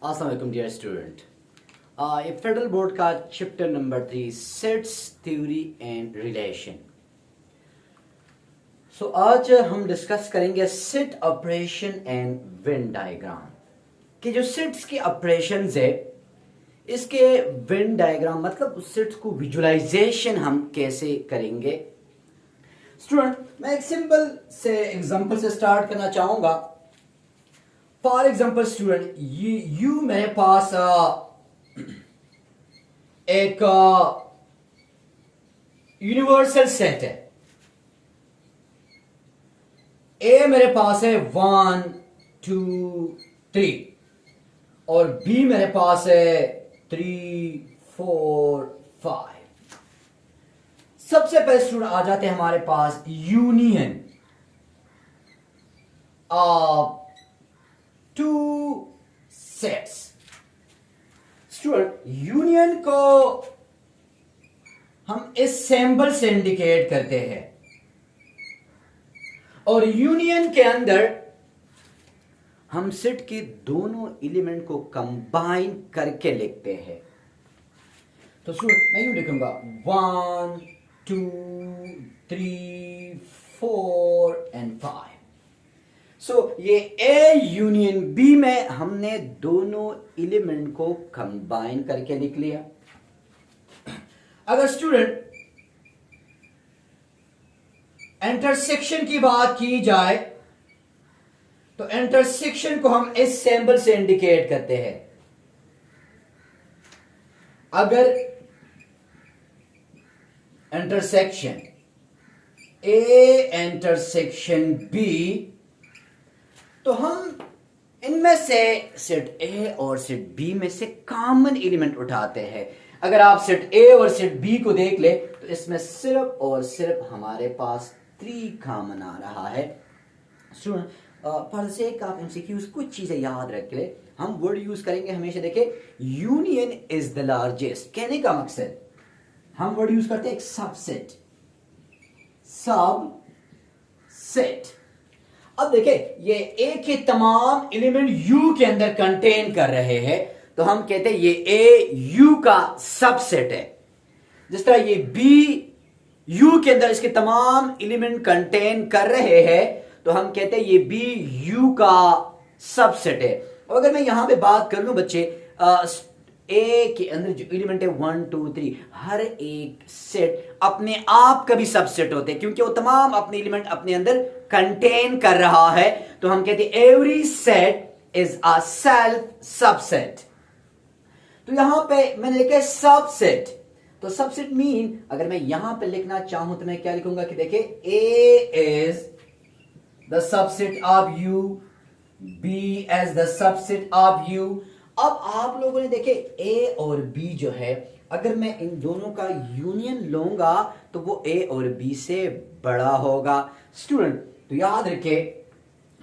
अस्सलाम वालेकुम dear student. ये फेडरल बोर्ड का chapter number 3 sets theory and relation. So आज हम डिस्कस करेंगे set operation and Venn diagram कि जो सेट्स के ऑपरेशंस है इसके वेन डायग्राम मतलब उस सेट्स को विजुअलाइजेशन हम कैसे करेंगे। स्टूडेंट मैं एक सिंपल से एग्जांपल से स्टार्ट करना चाहूंगा। फॉर एग्जाम्पल स्टूडेंट यू मेरे पास एक यूनिवर्सल सेट है। ए मेरे पास है 1 2 3 और बी मेरे पास है 3 4 5। सबसे पहले स्टूडेंट आ जाते हैं हमारे पास union two sets. Student union को हम इस सिंबल से इंडिकेट करते हैं और यूनियन के अंदर हम सेट के दोनों एलिमेंट को कंबाइन करके लिखते हैं। तो स्टूडेंट मैं यूं लिखूंगा 1 2 3 4 एंड 5। सो ये ए यूनियन बी में हमने दोनों एलिमेंट को कंबाइन करके लिख लिया। अगर स्टूडेंट इंटरसेक्शन की बात की जाए तो इंटरसेक्शन को हम इस सिंबल से इंडिकेट करते हैं। अगर इंटरसेक्शन ए इंटरसेक्शन बी तो हम इनमें से सेट ए और सेट बी में से कॉमन एलिमेंट उठाते हैं। अगर आप सेट ए और सेट बी को देख ले तो इसमें सिर्फ और सिर्फ हमारे पास 3 कॉमन आ रहा है। Student for the sake of MCQs कुछ चीजें याद रख ले। हम वर्ड यूज करेंगे हमेशा। देखे यूनियन इज द लार्जेस्ट कहने का मकसद हम वर्ड यूज करते हैं एक सबसेट। सबसेट अब देखें ये ए के तमाम एलिमेंट यू के अंदर कंटेन कर रहे हैं तो हम कहते हैं ये ए यू का सबसेट है। जिस तरह ये बी यू के अंदर इसके तमाम एलिमेंट कंटेन कर रहे हैं तो हम कहते हैं ये बी यू का सबसेट है। और अगर मैं यहां पे बात कर लूं बच्चे ए के अंदर जो एलिमेंट है 1 2 3 हर एक सेट अपने आप का भी सबसेट होते हैं क्योंकि वो तमाम अपने एलिमेंट अपने अंदर कंटेन कर रहा है। तो हम कहते हैं every set is a self subset. तो यहां पे मैंने लिखा है सबसेट। तो सबसेट मीन अगर मैं यहां पे लिखना चाहूं तो मैं क्या लिखूंगा कि देखिए A is the subset of U, B as the subset of U. अब आप लोगों ने देखे ए और बी जो है अगर मैं इन दोनों का यूनियन लूंगा तो वो ए और बी से बड़ा होगा। स्टूडेंट तो याद रखे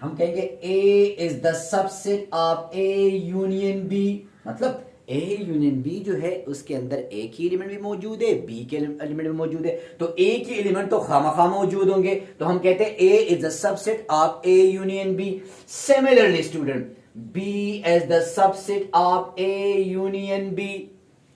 हम कहेंगे A is the subset of A union B. मतलब ए यूनियन बी जो है उसके अंदर ए की एलिमेंट भी मौजूद है, बी के एलिमेंट भी मौजूद है। तो ए की एलिमेंट तो खामखा मौजूद होंगे तो हम कहते हैं A is the subset of A union B. Similarly student B as the subset of A union B.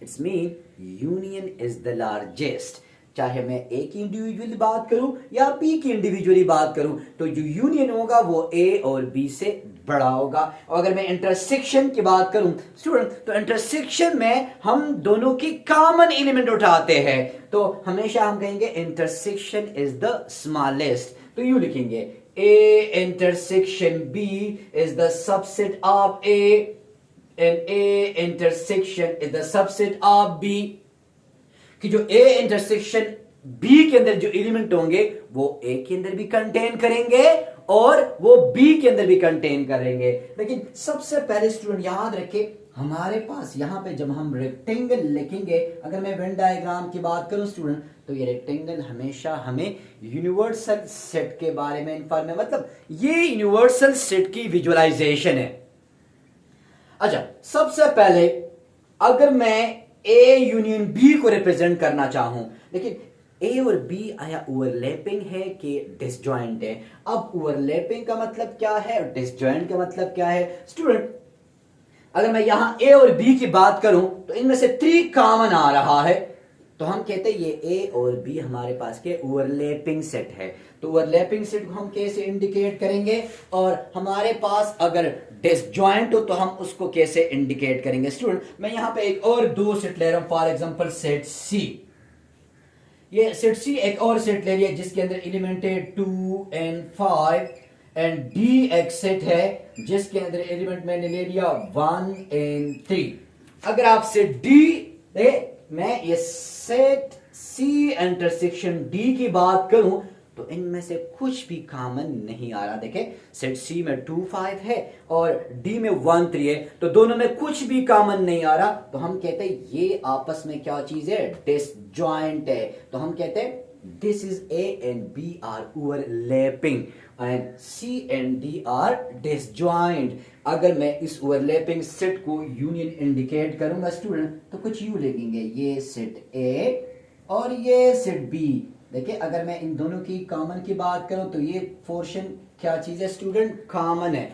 It's mean union is the largest. चाहे मैं A की इंडिविजुअली बात करूं या B की इंडिविजुअली बात करूं तो जो यूनियन होगा वो A और B से बड़ा होगा। और अगर मैं इंटरसेक्शन की बात करूं स्टूडेंट तो इंटरसेक्शन में हम दोनों की कॉमन एलिमेंट उठाते हैं तो हमेशा हम कहेंगे इंटरसेक्शन इज द स्मॉलेस्ट। तो यूं लिखेंगे A intersection B is the subset of A and A intersection is the subset of B। कि जो A intersection B के अंदर जो एलिमेंट होंगे वो A के अंदर भी कंटेन करेंगे और वो B के अंदर भी कंटेन करेंगे। लेकिन सबसे पहले स्टूडेंट याद रखें हमारे पास यहां पे जब हम रेक्टेंगल लिखेंगे अगर मैं वेन डायग्राम की बात करूं स्टूडेंट तो ये रेक्टेंगल हमेशा हमें यूनिवर्सल सेट के बारे में इंफॉर्म है। मतलब ये यूनिवर्सल सेट की विजुअलाइजेशन है। अच्छा सबसे पहले अगर मैं ए यूनियन बी को रिप्रेजेंट करना चाहूं लेकिन ए और बी आया ओवरलैपिंग है कि डिसजॉइंट है। अब ओवरलैपिंग का मतलब क्या है और डिसजॉइंट का मतलब क्या है स्टूडेंट अगर मैं यहां ए और बी की बात करूं तो इनमें से 3 कॉमन आ रहा है, तो हम कहते हैं ये ए और बी हमारे पास के ओवरलैपिंग सेट है। तो ओवरलैपिंग सेट को हम कैसे इंडिकेट करेंगे, और हमारे पास अगर डिसजॉइंट हो तो हम उसको कैसे इंडिकेट करेंगे। स्टूडेंट मैं यहां पे एक और 2 सेट ले रहा हूं, फॉर एग्जांपल सेट सी। ये सेट सी एक और सेट ले लिया जिसके अंदर एलिमेंट है 2 and 5, एंड डी एक सेट है जिसके अंदर एलिमेंट मैंने ले लिया 1 and 3। अगर आप सेट डी मैं ये सेट सी इंटरसेक्शन डी की बात करूं तो इनमें से कुछ भी कॉमन नहीं आ रहा। देखें सेट सी में 2 5 है और डी में 1 3 है, तो दोनों में कुछ भी कॉमन नहीं आ रहा, तो हम कहते हैं ये आपस में क्या चीज है, डिसजॉइंट है। तो हम कहते हैं this is A and B are overlapping and C and D are disjoint. अगर मैं इस ओवरलैपिंग सेट को यूनियन इंडिकेट करूंगा स्टूडेंट तो कुछ यूं लिखेंगे, ये सेट ए और ये सेट बी। देखिए अगर मैं इन दोनों की कॉमन की बात करूं तो ये पोर्शन क्या चीज है स्टूडेंट, कॉमन है।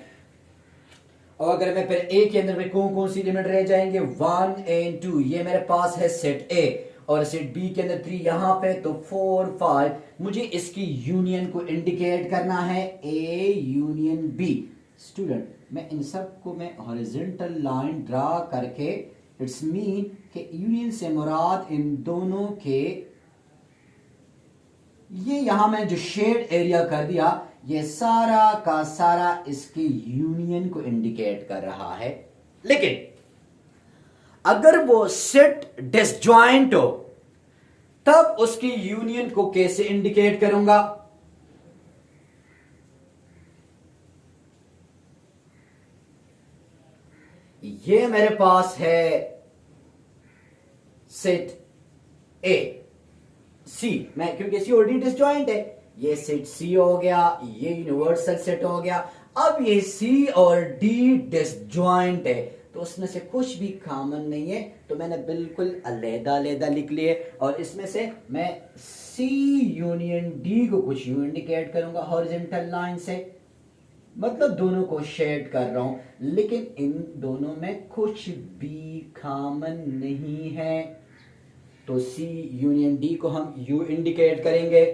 और अगर मैं फिर ए के अंदर में कौन कौन सी एलिमेंट रह जाएंगे, 1 and 2, ये मेरे पास है सेट ए, और सेट बी के अंदर 3 यहां पे, तो 4 5। मुझे इसकी यूनियन को इंडिकेट करना है ए यूनियन बी। स्टूडेंट मैं इन सब को मैं हॉरिजॉन्टल लाइन ड्रा करके, इट्स मीन कि यूनियन से मुराद इन दोनों के, ये यहां मैं जो शेड एरिया कर दिया ये सारा का सारा इसकी यूनियन को इंडिकेट कर रहा है। लेकिन अगर वो सेट डिसजॉइंट हो तब उसकी यूनियन को कैसे इंडिकेट करूंगा। ये मेरे पास है सेट ए सी, मैं क्योंकि सी ऑलरेडी डिसजॉइंट है, ये सेट सी हो गया, ये यूनिवर्सल सेट हो गया। अब ये सी और डी डिसजॉइंट है तो उसमें से कुछ भी कॉमन नहीं है, तो मैंने बिल्कुल अलग-अलग लिख लिए, और इसमें से मैं सी यूनियन डी को कुछ यूं इंडिकेट करूंगा हॉरिजॉन्टल लाइन से, मतलब दोनों को शेड कर रहा हूं, लेकिन इन दोनों में कुछ भी कॉमन नहीं है, तो सी यूनियन डी को हम यू इंडिकेट करेंगे।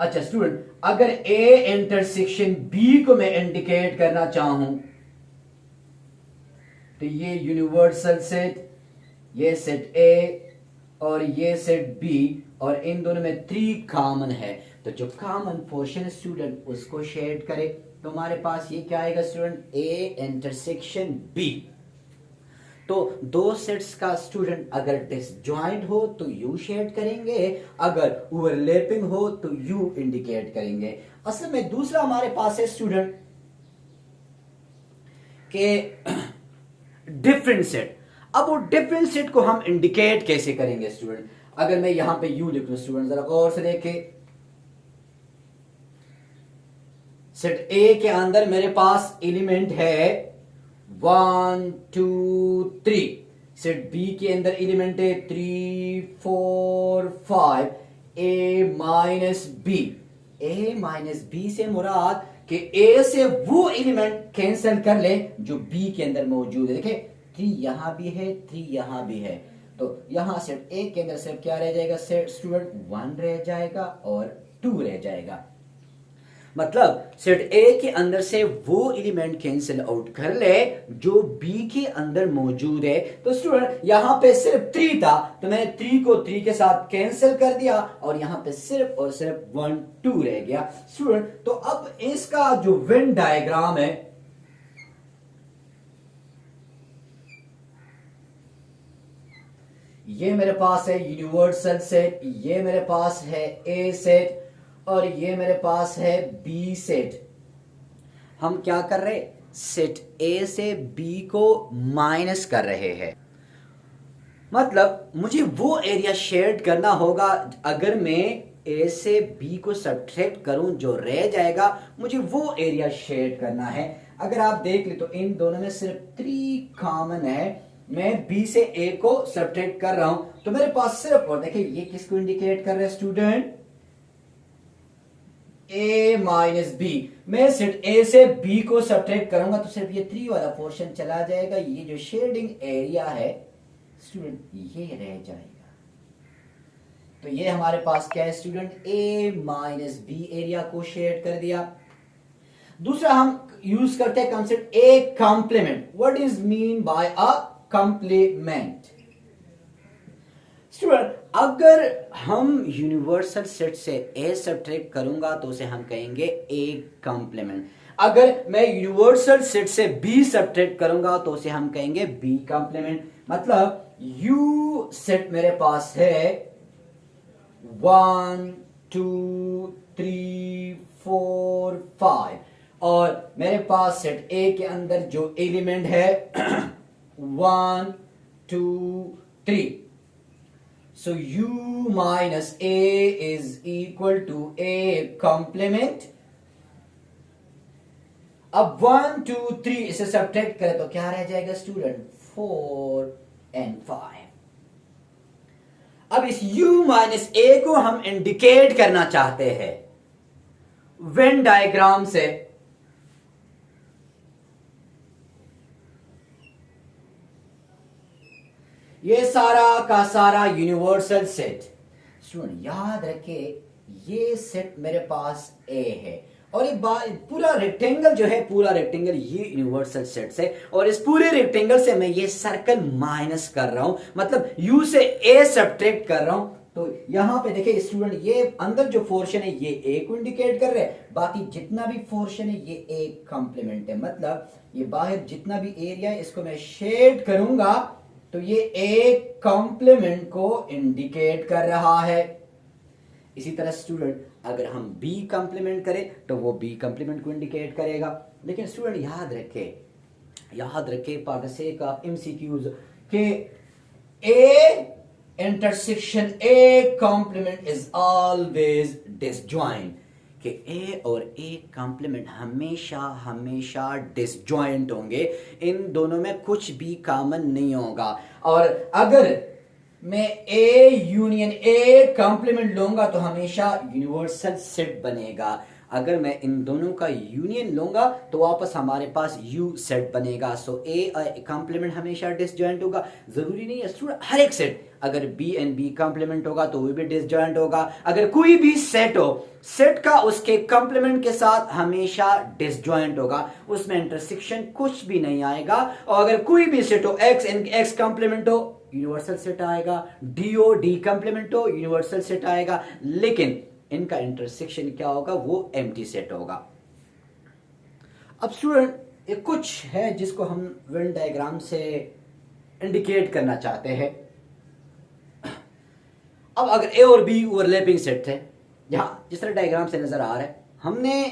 अच्छा स्टूडेंट अगर ए इंटरसेक्शन बी को मैं इंडिकेट करना चाहूं तो ये यूनिवर्सल सेट, ये सेट ए और ये सेट बी, और इन दोनों में 3 कॉमन है, तो जो कॉमन पोर्शन स्टूडेंट उसको शेड करे, तो हमारे पास ये क्या आएगा स्टूडेंट, ए इंटरसेक्शन बी। तो 2 सेट्स का स्टूडेंट अगर डिसजॉइंट हो तो यू शेड करेंगे, अगर ओवरलैपिंग हो तो यू इंडिकेट करेंगे। असल में दूसरा हमारे पास है स्टूडेंट के डिफरेंट सेट। अब वो डिफरेंट सेट को हम इंडिकेट कैसे करेंगे स्टूडेंट, अगर मैं यहां पे यू लिख लूं स्टूडेंट, जरा गौर से देखें, सेट ए के अंदर मेरे पास एलिमेंट है 1 2 3, सेट बी के अंदर एलिमेंट है 3 4 5, ए माइनस बी। ए माइनस बी से मुराद कि ए से वो एलिमेंट कैंसिल कर ले जो बी के अंदर मौजूद है। देखिए 3 यहां भी है, 3 यहां भी है, तो यहां सेट ए के अंदर सिर्फ क्या रह जाएगा, सेट स्टूडेंट 1 रह जाएगा और 2 रह जाएगा। मतलब सेट ए के अंदर से वो एलिमेंट कैंसिल आउट कर ले जो बी के अंदर मौजूद है। तो स्टूडेंट यहां पे सिर्फ 3 था, तो मैंने 3 को 3 के साथ कैंसिल कर दिया, और यहां पे सिर्फ और सिर्फ 1 2 रह गया स्टूडेंट। तो अब इसका जो वेन डायग्राम है, ये मेरे पास है यूनिवर्सल सेट, ये मेरे पास है ए सेट, और ये मेरे पास है बी सेट। हम क्या कर रहे, सेट ए से बी को माइनस कर रहे हैं, मतलब मुझे वो एरिया शेड करना होगा। अगर मैं ए से बी को सब्ट्रैक्ट करूं जो रह जाएगा, मुझे वो एरिया शेड करना है। अगर आप देख ले तो इन दोनों में सिर्फ 3 कॉमन है, मैं बी से ए को सब्ट्रैक्ट कर रहा हूं, तो मेरे पास सिर्फ, और देखिए ये किसको इंडिकेट कर रहे हैं स्टूडेंट, ए माइनस बी, मैं सेट ए से बी को सब्ट्रैक्ट करूंगा तो सिर्फ ये 3 वाला पोर्शन चला जाएगा, ये जो शेडिंग एरिया है स्टूडेंट ये रह जाएगा। तो ये हमारे पास क्या है student, A minus B area को शेड कर दिया। दूसरा हम यूज करते हैं concept A complement. What is mean by a complement? Student अगर हम यूनिवर्सल सेट से ए सब्ट्रैक्ट करूंगा तो उसे हम कहेंगे ए कॉम्प्लीमेंट। अगर मैं यूनिवर्सल सेट से बी सब्ट्रैक्ट करूंगा तो उसे हम कहेंगे बी कॉम्प्लीमेंट। मतलब यू सेट मेरे पास है 1 2 3 4 5 और मेरे पास सेट ए के अंदर जो एलिमेंट है 1 2 3, so u minus a is equal to a complement। अब 1 2 3 इसे सब्ट्रैक्ट करें तो क्या रह जाएगा स्टूडेंट, 4 and 5। अब इस u माइनस a को हम इंडिकेट करना चाहते हैं वेन डायग्राम से। ये सारा का सारा यूनिवर्सल सेट स्टूडेंट याद रखिए, ये सेट मेरे पास ए है और ये पूरा रेक्टेंगल जो है, पूरा रेक्टेंगल ये यूनिवर्सल सेट से, और इस पूरे रेक्टेंगल से मैं ये सर्कल माइनस कर रहा हूं, मतलब यू से ए सब्ट्रैक्ट कर रहा हूं। तो यहां पे देखिए स्टूडेंट, ये अंदर जो पोर्शन है ये ए को इंडिकेट कर रहे हैं, बाकी जितना भी पोर्शन है ये ए कॉम्प्लीमेंट है। मतलब ये बाहर जितना भी एरिया है इसको मैं शेड करूंगा तो ये एक कॉम्प्लीमेंट को इंडिकेट कर रहा है। इसी तरह स्टूडेंट अगर हम बी कॉम्प्लीमेंट करें तो वो बी कॉम्प्लीमेंट को इंडिकेट करेगा। लेकिन स्टूडेंट याद रखे for the sake of MCQs के A intersection A complement is always disjoint, कि ए और ए कॉम्प्लीमेंट हमेशा डिसजॉइंट होंगे, इन दोनों में कुछ भी कॉमन नहीं होगा। और अगर मैं ए यूनियन ए कॉम्प्लीमेंट लूंगा तो हमेशा यूनिवर्सल सेट बनेगा। अगर मैं इन दोनों का यूनियन लूंगा तो वापस हमारे पास यू सेट बनेगा। सो ए कॉम्प्लीमेंट हमेशा डिसजॉइंट होगा। जरूरी नहीं है स्टूडेंट हर एक सेट, अगर बी एंड बी कॉम्प्लीमेंट होगा तो वो भी डिसजॉइंट होगा। अगर कोई भी सेट हो, सेट का उसके कॉम्प्लीमेंट के साथ हमेशा डिसजॉइंट होगा, उसमें इंटरसेक्शन कुछ भी नहीं आएगा। और अगर कोई भी सेट हो, एक्स एंड एक्स कॉम्प्लीमेंट हो यूनिवर्सल सेट आएगा, डी ओ डी कॉम्प्लीमेंट हो यूनिवर्सल सेट आएगा, लेकिन इनका इंटरसेक्शन क्या होगा, वो एम्प्टी सेट होगा। अब स्टूडेंट ये कुछ है जिसको हम वेन डायग्राम से इंडिकेट करना चाहते हैं। अब अगर ए और बी ओवरलैपिंग सेट थे, यहां जिस तरह डायग्राम से नजर आ रहा है, हमने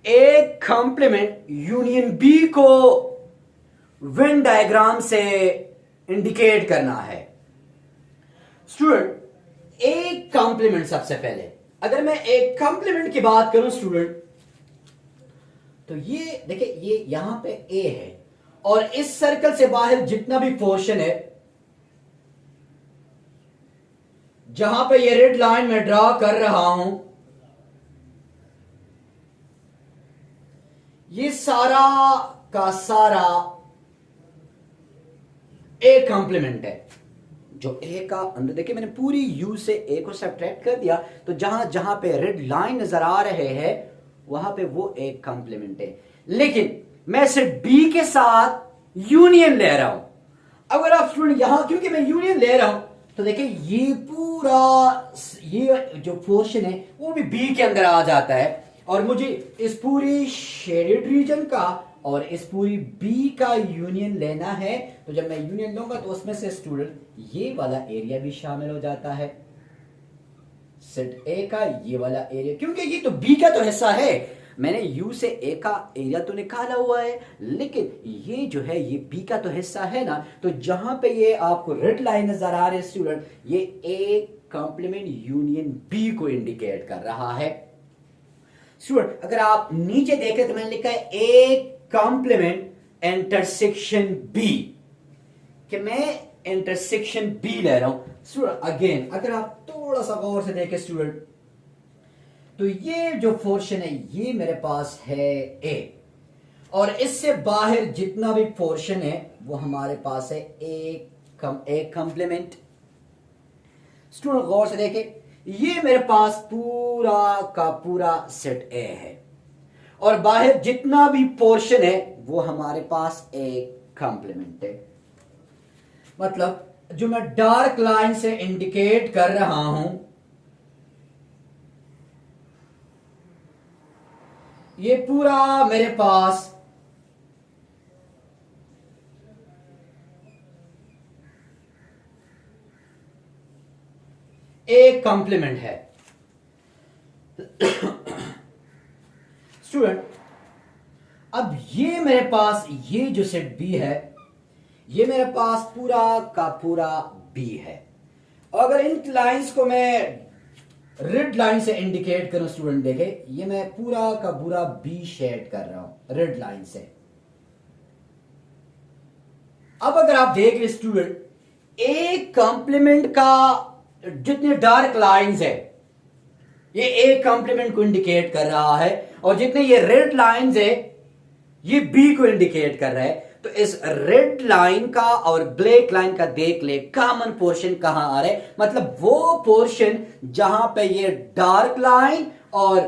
ए कॉम्प्लीमेंट यूनियन बी को वेन डायग्राम से इंडिकेट करना है। स्टूडेंट एक कॉम्प्लीमेंट, सबसे पहले अगर मैं एक कॉम्प्लीमेंट की बात करूं स्टूडेंट, तो ये देखिए ये यहां पे ए है और इस सर्कल से बाहर जितना भी पोर्शन है, जहां पे ये रेड लाइन में ड्रॉ कर रहा हूं, ये सारा का सारा ए कॉम्प्लीमेंट है। जो ए का अंदर देखिए मैंने पूरी यू से ए को सब्ट्रैक्ट कर दिया, तो जहां जहां पे रेड लाइन नजर आ रहे हैं वहां पे वो एक कॉम्प्लीमेंट है। लेकिन मैं सिर्फ बी के साथ यूनियन ले रहा हूं। अगर आप स्टूडेंट यहां, क्योंकि मैं यूनियन ले रहा हूं, तो देखिए ये पूरा ये जो पोर्शन है वो भी बी के अंदर आ जाता है, और मुझे इस पूरी शेडेड रीजन का और इस पूरी बी का यूनियन लेना है। तो जब मैं यूनियन लूंगा तो उसमें से स्टूडेंट ये वाला एरिया भी शामिल हो जाता है, सेट ए का ये वाला एरिया, क्योंकि ये तो बी का तो हिस्सा है। मैंने यू से ए का एरिया तो निकाला हुआ है, लेकिन ये जो है ये बी का तो हिस्सा है ना। तो जहां पे ये आपको रेड लाइन नजर आ रही है स्टूडेंट, ये ए कॉम्प्लीमेंट यूनियन बी को इंडिकेट कर रहा है। स्टूडेंट अगर आप नीचे देखें तो मैंने लिखा है ए कॉम्प्लीमेंट इंटरसेक्शन बी, कि मैं इंटरसेक्शन बी ले रहा हूं। स्टूडेंट अगेन अगर आप थोड़ा सा गौर से देखें स्टूडेंट, तो ये जो पोर्शन है ये मेरे पास है ए, और इससे बाहर जितना भी पोर्शन है वो हमारे पास है ए कंप्लीमेंट। स्टूडेंट गौर से देखें, ये मेरे पास पूरा का पूरा सेट ए है, और बाहर जितना भी पोर्शन है वो हमारे पास ए कंप्लीमेंट है। मतलब जो मैं डार्क लाइन से इंडिकेट कर रहा हूं, ये पूरा मेरे पास एक कंप्लीमेंट है। स्टूडेंट, अब ये मेरे पास ये जो सेट बी है ये मेरे पास पूरा का पूरा बी है। अगर इन लाइंस को मैं रेड लाइन से इंडिकेट करूं स्टूडेंट, देखे ये मैं पूरा का पूरा बी शेड कर रहा हूं रेड लाइन से। अब अगर आप देख रहे स्टूडेंट, एक कॉम्प्लीमेंट का जितने डार्क लाइंस है ये एक कॉम्प्लीमेंट को इंडिकेट कर रहा है, और जितने ये रेड लाइंस है ये बी को इंडिकेट कर रहा है। तो इस रेड लाइन का और ब्लैक लाइन का देख ले कॉमन पोर्शन कहां आ रहा है, मतलब वो पोर्शन जहां पे ये डार्क लाइन और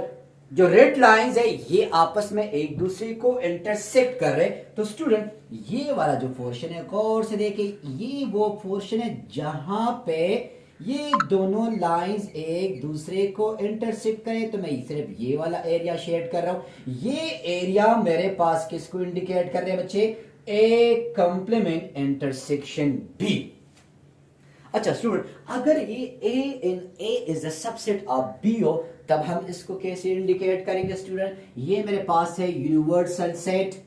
जो रेड लाइंस है ये आपस में एक दूसरे को इंटरसेक्ट कर रहे हैं। तो स्टूडेंट, ये वाला जो पोर्शन है गौर से देखिए, ये वो पोर्शन है जहां पे ये दोनों लाइंस एक दूसरे को इंटरसेक्ट करें। तो मैं सिर्फ ये वाला एरिया शेड कर रहा हूं। ये एरिया मेरे पास किसको इंडिकेट कर रहे हैं बच्चे, ए कंप्लीमेंट इंटरसेक्शन बी। अच्छा स्टूडेंट, अगर ये A in A is the subset of B हो तब हम इसको कैसे इंडिकेट करेंगे स्टूडेंट, ये मेरे पास है यूनिवर्सल सेट।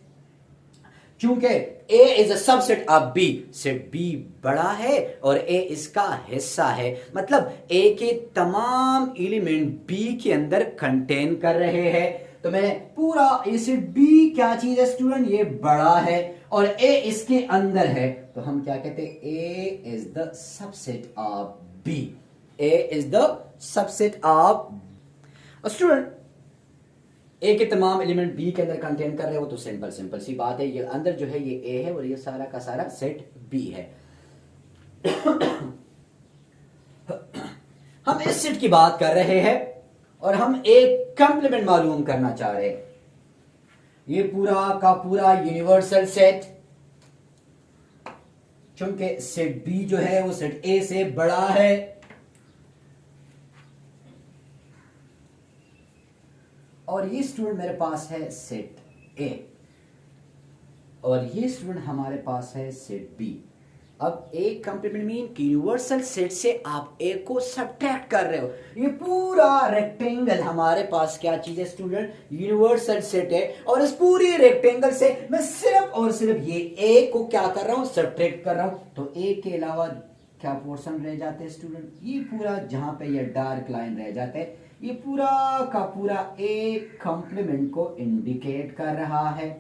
चूंकि A is a subset of B, set B बड़ा है और ए इसका हिस्सा है, मतलब ए के तमाम एलिमेंट बी के अंदर कंटेन कर रहे हैं। तो मैं पूरा ए से बी क्या चीज है स्टूडेंट, ये बड़ा है और ए इसके अंदर है। तो हम क्या कहते हैं, A is the subset of B, A is the subset of. Student, A के तमाम एलिमेंट बी के अंदर कंटेन कर रहे हो तो सिंपल सिंपल सी बात है, ये अंदर जो है ये ए है और ये सारा का सारा सेट बी है। हम इस सेट की बात कर रहे हैं और हम एक कंप्लीमेंट मालूम करना चाह रहे हैं। ये पूरा का पूरा यूनिवर्सल सेट, चूंकि सेट बी जो है वो सेट ए से बड़ा है, और ये स्टूडेंट मेरे पास है सेट ए, और ये स्टूडेंट हमारे पास है सेट बी। अब एक कंप्लीमेंट मीन कि यूनिवर्सल सेट से आप ए को सब्ट्रैक्ट कर रहे हो। ये पूरा रेक्टेंगल हमारे पास क्या चीज है स्टूडेंट, यूनिवर्सल सेट है, और इस पूरी रेक्टेंगल से मैं सिर्फ और सिर्फ ये ए को क्या कर रहा हूं, सब्ट्रैक्ट कर रहा हूं। तो ए के अलावा क्या पोर्शन रह जाते हैं स्टूडेंट, ये पूरा जहां पे ये डार्क लाइन रह जाते हैं, ये पूरा का पूरा एक कंप्लीमेंट को इंडिकेट कर रहा है।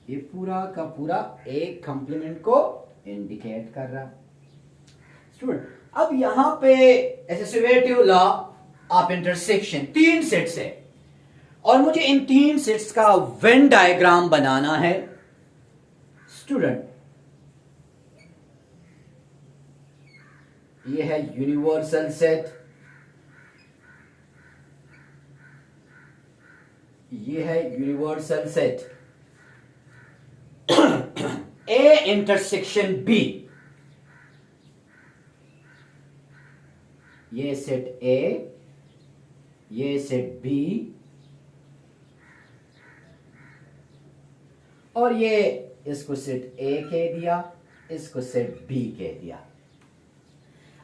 ये पूरा का पूरा एक कंप्लीमेंट को इंडिकेट कर रहा स्टूडेंट। अब यहां पे एसोसिएटिव लॉ ऑफ इंटरसेक्शन तीन सेट्स है, और मुझे इन तीन सेट्स का वेन डायग्राम बनाना है स्टूडेंट। ये है यूनिवर्सल सेट, ये है universal set A intersection B, ये सेट ए, ये सेट बी, और ये इसको सेट ए कह दिया, इसको सेट बी कह दिया।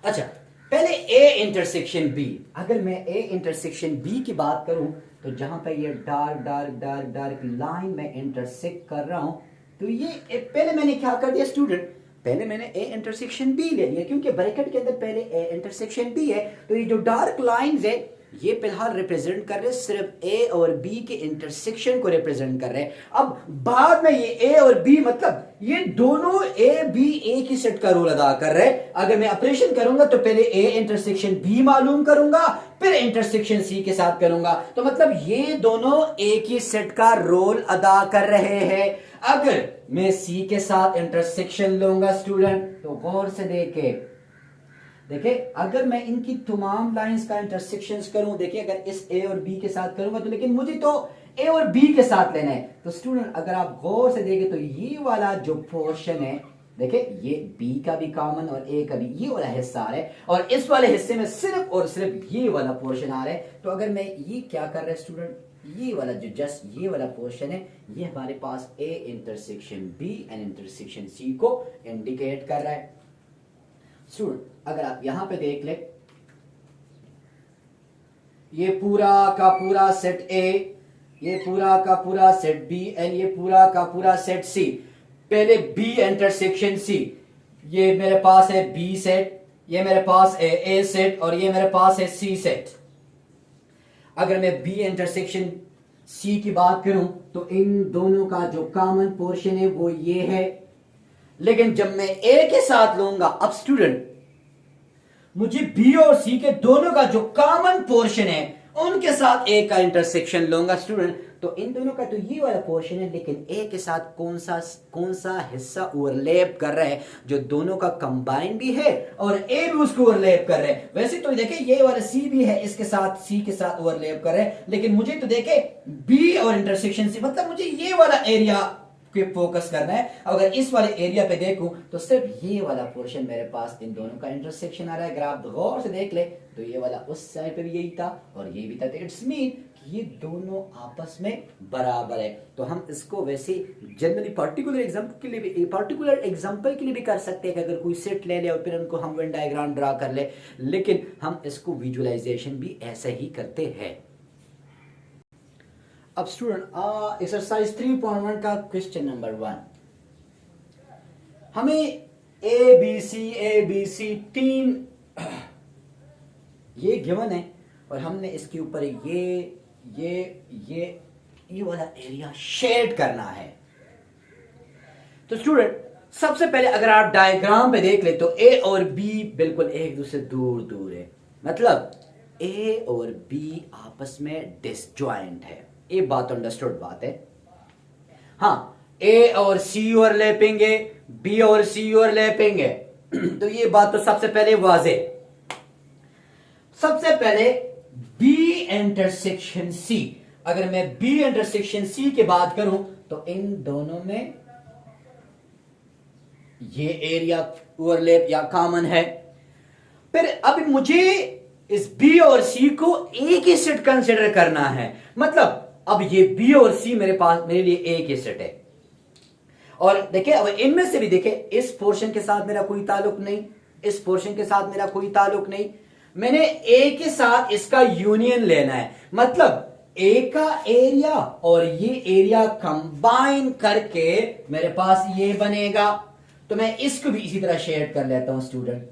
अच्छा, पहले ए इंटरसेक्शन बी। अगर मैं ए इंटरसेक्शन बी की बात करूं तो जहां पे ये dark dark dark dark line में इंटरसेक्ट कर रहा हूं, तो ये पहले मैंने क्या कर दिया स्टूडेंट, पहले मैंने ए इंटरसेक्शन बी ले लिया, क्योंकि ब्रैकेट के अंदर पहले ए इंटरसेक्शन बी है। तो ये जो डार्क लाइंस है ये फिलहाल रिप्रेजेंट कर रहे सिर्फ ए और बी के इंटरसेक्शन को रिप्रेजेंट कर रहे हैं। अब बाद में ये ए और बी मतलब ये दोनों ए बी एक ही सेट का रोल अदा कर रहे हैं। अगर मैं ऑपरेशन करूंगा तो पहले ए इंटरसेक्शन बी मालूम करूंगा, फिर इंटरसेक्शन सी के साथ करूंगा, तो मतलब ये दोनों एक ही सेट का रोल अदा कर रहे हैं। अगर मैं सी के साथ इंटरसेक्शन लूंगा स्टूडेंट, तो गौर से देखिए अगर मैं इनकी तमाम लाइंस का इंटरसेक्शन करूं, देखिए अगर इस ए और बी के साथ करूंगा तो लेकिन मुझे तो ए और बी के साथ लेना है। तो स्टूडेंट अगर आप गौर से देखें तो ये वाला जो पोर्शन है, देखिए ये बी का भी कॉमन और ए का भी ये वाला हिस्सा आ रहा है, और इस वाले हिस्से में सिर्फ और सिर्फ ये वाला पोर्शन आ रहा है। तो अगर मैं ये क्या कर रहा है स्टूडेंट, ये वाला जो जस्ट ये वाला पोर्शन है, ये हमारे पास A intersection B and intersection C को इंडिकेट कर रहा है। स्टूडेंट अगर आप यहां पे देख ले, ये पूरा का पूरा सेट ए, ये पूरा का पूरा सेट बी एंड ये पूरा का पूरा सेट सी। पहले बी इंटरसेक्शन सी, ये मेरे पास है बी सेट, ये मेरे पास है ए सेट और ये मेरे पास है सी सेट। अगर मैं बी इंटरसेक्शन सी की बात करूं तो इन दोनों का जो कॉमन पोर्शन है वो ये है। लेकिन जब मैं ए के साथ लूंगा, अब स्टूडेंट मुझे बी और सी के दोनों का जो कॉमन पोर्शन है उनके साथ ए का इंटरसेक्शन लूंगा स्टूडेंट, तो इन दोनों का तो ये वाला पोर्शन है, लेकिन ए के साथ कौन सा हिस्सा ओवरलैप कर रहा है, जो दोनों का कंबाइन भी है और ए भी उसको ओवरलैप कर रहे हैं। वैसे तो देखिए ये वाला सी भी है, इसके साथ सी के साथ ओवरलैप कर रहे हैं, लेकिन मुझे तो देखे बी और इंटरसेक्शन सी, मतलब मुझे ये वाला एरिया पे फोकस करना है। अगर इस वाले एरिया पे देखूं तो सिर्फ ये वाला पोर्शन मेरे पास इन दोनों का इंटरसेक्शन आ रहा है। अगर आप गौर से देख ले तो ये वाला उस साइड पे भी यही था और ये भी था, तो इट्स मीन कि ये दोनों आपस में बराबर है। तो हम इसको वैसे जनरली पार्टिकुलर एग्जांपल के लिए भी कर सकते हैं कि अगर कोई सेट ले ले और फिर उनको हम वेन डायग्राम ड्रा कर ले, लेकिन हम इसको विजुअलाइजेशन भी ऐसे ही करते हैं। अब स्टूडेंट एक्सरसाइज 3.1 का क्वेश्चन नंबर 1, हमें ए बी सी तीन ये गिवन है और हमने इसके ऊपर ये वाला एरिया शेड करना है। तो स्टूडेंट सबसे पहले अगर आप डायग्राम पे देख ले तो ए और बी बिल्कुल एक दूसरे दूर दूर है, मतलब ए और बी आपस में डिसजॉइंट है। ये बात अंडरस्टूड बात है। हाँ, ए और सी ओवरलैपिंग है, बी और सी ओवरलैपिंग है, तो ये बात तो सबसे पहले वाजे। सबसे पहले बी इंटरसेक्शन सी, अगर मैं बी इंटरसेक्शन सी की बात करूं तो इन दोनों में ये एरिया ओवरलैप या कॉमन है। फिर अब मुझे इस बी और सी को एक ही सेट कंसिडर करना है, मतलब अब ये बी और सी मेरे लिए एक ही सेट है। और देखिए अब इनमें से भी देखिए इस पोर्शन के साथ मेरा कोई ताल्लुक नहीं, इस पोर्शन के साथ मेरा कोई ताल्लुक नहीं, मैंने ए के साथ इसका यूनियन लेना है, मतलब ए का एरिया और ये एरिया कंबाइन करके मेरे पास ये बनेगा। तो मैं इसको भी इसी तरह शेयर कर लेता हूं स्टूडेंट,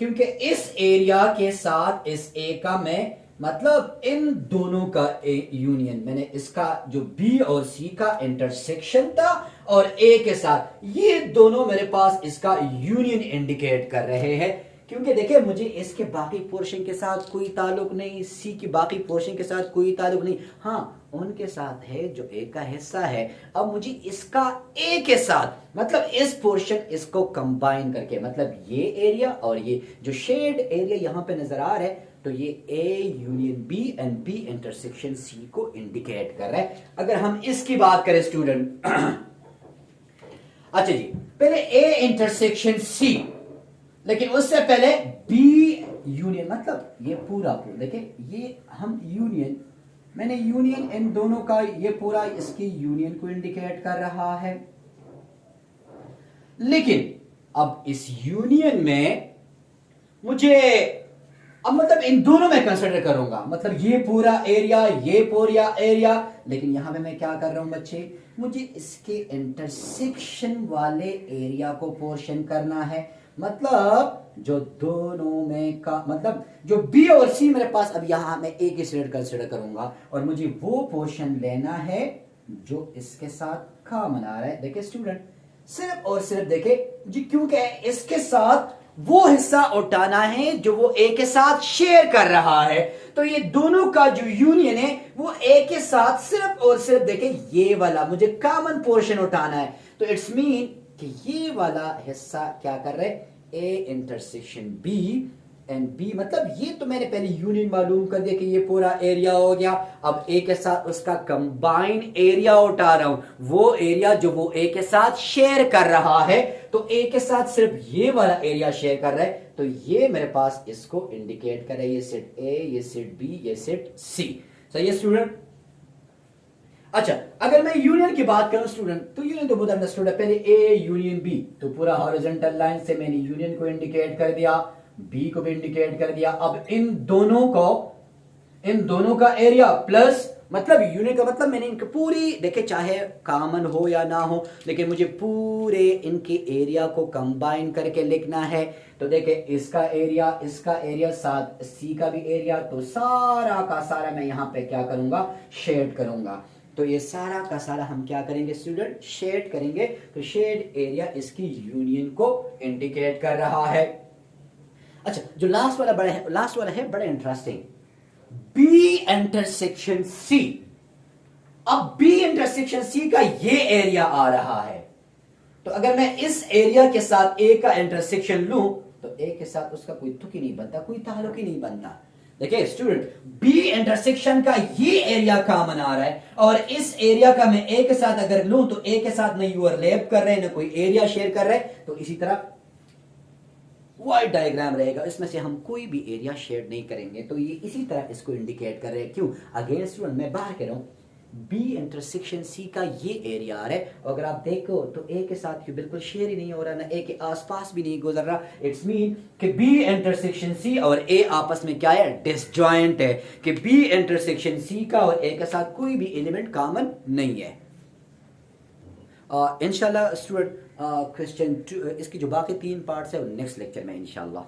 क्योंकि इस एरिया के साथ इस ए का मैं मतलब इन दोनों का यूनियन, मैंने इसका जो बी और सी का इंटरसेक्शन था और ए के साथ ये दोनों मेरे पास इसका यूनियन इंडिकेट कर रहे हैं। क्योंकि देखिए मुझे इसके बाकी पोर्शन के साथ कोई ताल्लुक नहीं, सी की बाकी पोर्शन के साथ कोई ताल्लुक नहीं, हाँ उनके साथ है जो ए का हिस्सा है। अब मुझे इसका ए के साथ मतलब इस पोर्शन इसको कंबाइन करके, मतलब ये एरिया और ये जो शेड एरिया यहां पे नजर आ रहा है, तो ये A union B and B intersection C को इंडिकेट कर रहा है। अगर हम इसकी बात करें स्टूडेंट अच्छा जी, पहले ए इंटरसेक्शन सी, लेकिन उससे पहले बी यूनियन, मतलब ये पूरा देखिए ये हम यूनियन, मैंने यूनियन इन दोनों का ये पूरा इसकी यूनियन को इंडिकेट कर रहा है। लेकिन अब इस यूनियन में मुझे अब मतलब इन दोनों में कंसिडर करूंगा, मतलब ये पूरा एरिया, ये पूरा एरिया, लेकिन यहां पे मैं क्या कर रहा हूं बच्चे, मुझे इसके इंटरसेक्शन वाले एरिया को पोर्शन करना है। मतलब जो दोनों में का मतलब जो बी और सी मेरे पास, अब यहां मैं एक ही सेट कंसिडर करूंगा और मुझे वो पोर्शन लेना है जो इसके साथ कॉमन आ रहा है। देखिए स्टूडेंट, सिर्फ और सिर्फ देखिए जी, क्योंकि इसके साथ वो हिस्सा उठाना है जो वो ए के साथ शेयर कर रहा है। तो ये दोनों का जो यूनियन है वो ए के साथ सिर्फ और सिर्फ देखिए ये वाला मुझे कॉमन पोर्शन उठाना है। तो इट्स मीन कि ये वाला हिस्सा क्या कर रहे हैं, A intersection B and B, मतलब ये तो मैंने पहले यूनियन मालूम कर दिया कि ये पूरा एरिया हो गया। अब ए के साथ उसका कंबाइन एरिया उठा रहा हूं, वो एरिया जो वो ए के साथ शेयर कर रहा है। तो ए के साथ सिर्फ ये वाला एरिया शेयर कर रहा है, तो ये मेरे पास इसको इंडिकेट कर रहा है, ये सेट ए, ये सेट बी, ये सेट सी। सही है स्टूडेंट। अच्छा, अगर मैं यूनियन की बात करूं स्टूडेंट, तो यूनियन तो बहुत अंडरस्टूड है। पहले ए यूनियन बी, तो पूरा हॉरिजॉन्टल लाइन से मैंने यूनियन को इंडिकेट कर दिया, बी को भी इंडिकेट कर दिया। अब इन दोनों का एरिया प्लस, मतलब यूनियन का मतलब मैंने इनकी पूरी देखे, चाहे कॉमन हो या ना हो, लेकिन मुझे पूरे इनके एरिया को कंबाइन करके लिखना है। तो देखे इसका एरिया साथ सी का भी एरिया, तो सारा का सारा मैं यहां पे क्या करूंगा, शेड करूंगा। तो ये सारा का सारा हम क्या करेंगे स्टूडेंट, शेड करेंगे। तो शेड एरिया इसकी यूनियन को इंडिकेट कर रहा है। अच्छा, जो लास्ट वाला है बड़ा इंटरेस्टिंग, बी इंटरसेक्शन सी। अब बी इंटरसेक्शन सी का ये एरिया आ रहा है, तो अगर मैं इस एरिया के साथ ए का इंटरसेक्शन लूं तो ए के साथ उसका कोई तुक ही नहीं बनता, कोई ताल्लुक ही नहीं बनता। देखिए स्टूडेंट, बी इंटरसेक्शन का ये एरिया कॉमन आ रहा है और इस एरिया का मैं ए के साथ अगर लूं तो ए के साथ ना ओवरलैप कर रहे हैं, ना कोई एरिया शेयर कर रहे हैं। तो इसी तरह वाइट डायग्राम रहेगा, इसमें से हम कोई भी एरिया शेयर नहीं करेंगे। तो ये इसी तरह इसको इंडिकेट कर रहे हैं। क्यों? अगेन स्टूडेंट, मैं बाहर कह रहा हूं, बी इंटरसेक्शन सी का ये एरिया आ रहा है, अगर आप देखो तो ए के साथ बिल्कुल शेयर ही नहीं हो रहा, ना ए के आसपास भी नहीं गुजर रहा। इट्स मीन कि बी इंटरसेक्शन सी और ए आपस में क्या है, डिसजॉइंट है, कि बी इंटरसेक्शन सी का और ए के साथ कोई भी एलिमेंट कॉमन नहीं है। इंशाल्लाह स्टूडेंट, क्वेश्चन इसकी जो बाकी 3 पार्ट्स है वो नेक्स्ट लेक्चर में इंशाल्लाह